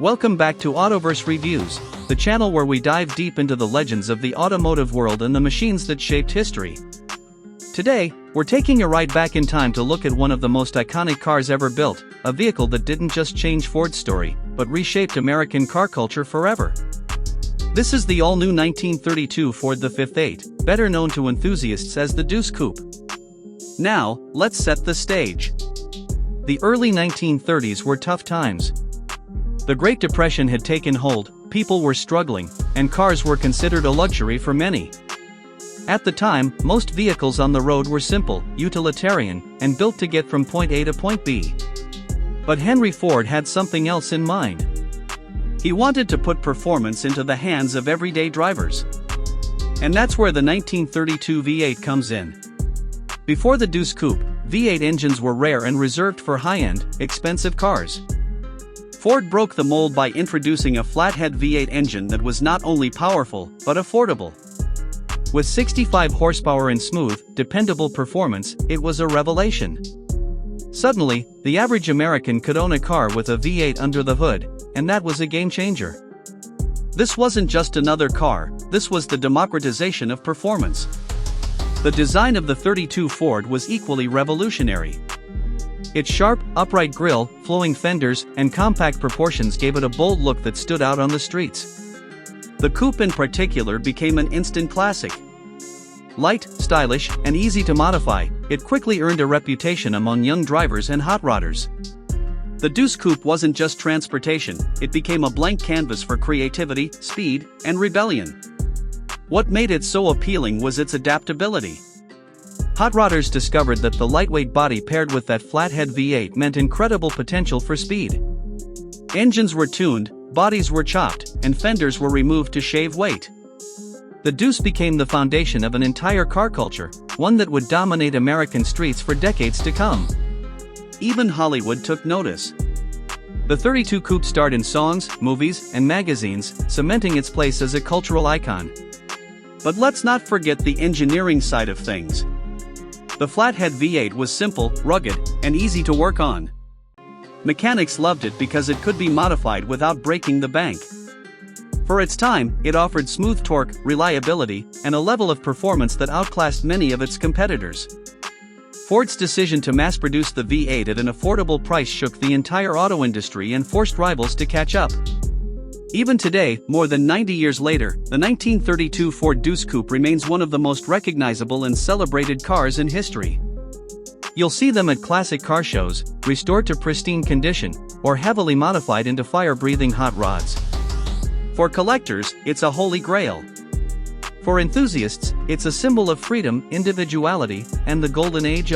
Welcome back to Autoverse Reviews, the channel where we dive deep into the legends of the automotive world and the machines that shaped history. Today, we're taking a ride back in time to look at one of the most iconic cars ever built, a vehicle that didn't just change Ford's story, but reshaped American car culture forever. This is the all-new 1932 Ford V8, better known to enthusiasts as the Deuce Coupe. Now, let's set the stage. The early 1930s were tough times. The Great Depression had taken hold, people were struggling, and cars were considered a luxury for many. At the time, most vehicles on the road were simple, utilitarian, and built to get from point A to point B. But Henry Ford had something else in mind. He wanted to put performance into the hands of everyday drivers. And that's where the 1932 V8 comes in. Before the Deuce Coupe, V8 engines were rare and reserved for high-end, expensive cars. Ford broke the mold by introducing a flathead V8 engine that was not only powerful, but affordable. With 65 horsepower and smooth, dependable performance, it was a revelation. Suddenly, the average American could own a car with a V8 under the hood, and that was a game changer. This wasn't just another car, this was the democratization of performance. The design of the 32 Ford was equally revolutionary. Its sharp, upright grille, flowing fenders, and compact proportions gave it a bold look that stood out on the streets. The coupe in particular became an instant classic. Light, stylish, and easy to modify, it quickly earned a reputation among young drivers and hot rodders. The Deuce Coupe wasn't just transportation, it became a blank canvas for creativity, speed, and rebellion. What made it so appealing was its adaptability. Hot rodders discovered that the lightweight body paired with that flathead V8 meant incredible potential for speed. Engines were tuned, bodies were chopped, and fenders were removed to shave weight. The Deuce became the foundation of an entire car culture, one that would dominate American streets for decades to come. Even Hollywood took notice. The 32 Coupe starred in songs, movies, and magazines, cementing its place as a cultural icon. But let's not forget the engineering side of things. The flathead V8 was simple, rugged, and easy to work on. Mechanics loved it because it could be modified without breaking the bank. For its time, it offered smooth torque, reliability, and a level of performance that outclassed many of its competitors. Ford's decision to mass-produce the V8 at an affordable price shook the entire auto industry and forced rivals to catch up. Even today, more than 90 years later, the 1932 Ford Deuce Coupe remains one of the most recognizable and celebrated cars in history. You'll see them at classic car shows, restored to pristine condition, or heavily modified into fire-breathing hot rods. For collectors, it's a holy grail. For enthusiasts, it's a symbol of freedom, individuality, and the golden age.